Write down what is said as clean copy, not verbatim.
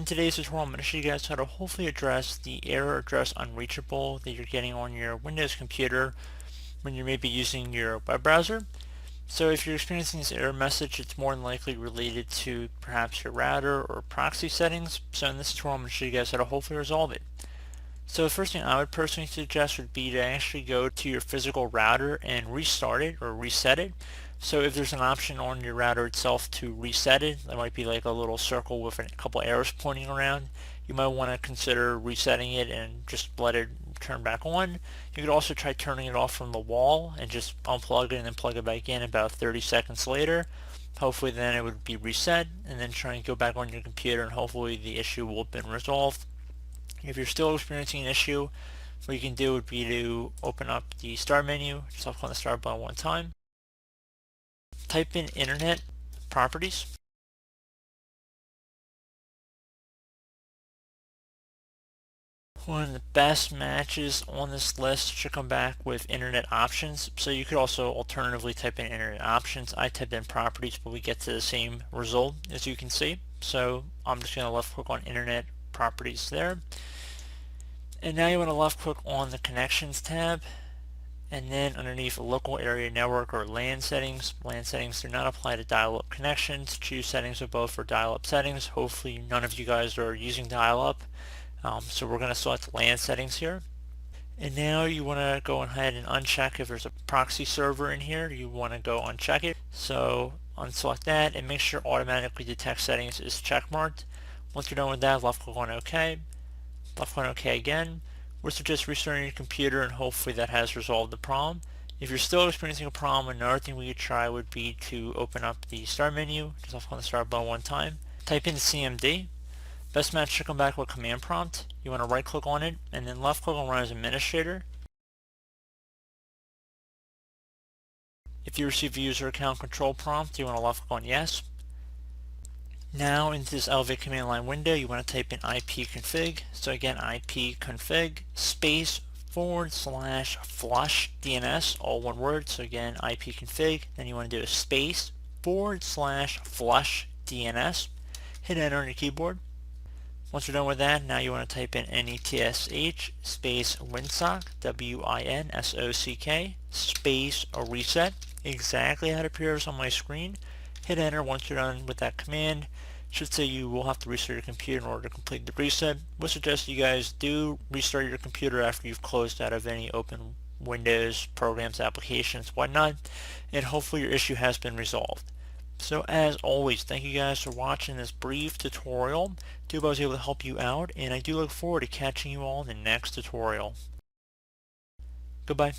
In today's tutorial, I'm going to show you guys how to hopefully address the error address unreachable that you're getting on your Windows computer when you're maybe using your web browser. So if you're experiencing this error message, it's more than likely related to perhaps your router or proxy settings. So in this tutorial, I'm going to show you guys how to hopefully resolve it. So the first thing I would personally suggest would be to actually go to your physical router and restart it or reset it. So if there's an option on your router itself to reset it, that might be like a little circle with a couple arrows pointing around. You might want to consider resetting it and just let it turn back on. You could also try turning it off from the wall and just unplug it and then plug it back in about 30 seconds later. Hopefully then it would be reset, and then try and go back on your computer and hopefully the issue will have been resolved. If you're still experiencing an issue, what you can do would be to open up the start menu, just click on the start button one time, type in Internet Properties, one of the best matches on this list should come back with Internet Options. So you could also alternatively type in Internet Options. I typed in Properties, but we get to the same result as you can see. So I'm just going to left click on Internet Properties there. And now you want to left click on the Connections tab, and then underneath Local Area Network or LAN settings. LAN settings do not apply to dial-up connections. Choose settings above for dial-up settings. Hopefully none of you guys are using dial-up. So we're going to select LAN settings here. And now you want to go ahead and uncheck if there's a proxy server in here. You want to go uncheck it. So unselect that and make sure automatically detect settings is checkmarked. Once you're done with that, left click on OK. Left click on OK again. We're just restarting your computer and hopefully that has resolved the problem. If you're still experiencing a problem, another thing we could try would be to open up the start menu, just left click on the start button one time, type in CMD. Best match should come back with a command prompt. You want to right click on it and then left click on Run as Administrator. If you receive a user account control prompt, you want to left click on Yes. Now into this Elevate command line window, you want to type in ipconfig. So again, ipconfig space /flush DNS, all one word. So again, ipconfig. Then you want to do a space /flush DNS. Hit enter on your keyboard. Once you're done with that, now you want to type in netsh space winsock, WINSOCK, space reset, exactly how it appears on my screen. Hit enter once you're done with that command. Should say you will have to restart your computer in order to complete the reset. Would suggest you guys do restart your computer after you've closed out of any open Windows programs, applications, whatnot, and hopefully your issue has been resolved. So as always, thank you guys for watching this brief tutorial. I do hope I was able to help you out, and I do look forward to catching you all in the next tutorial. Goodbye.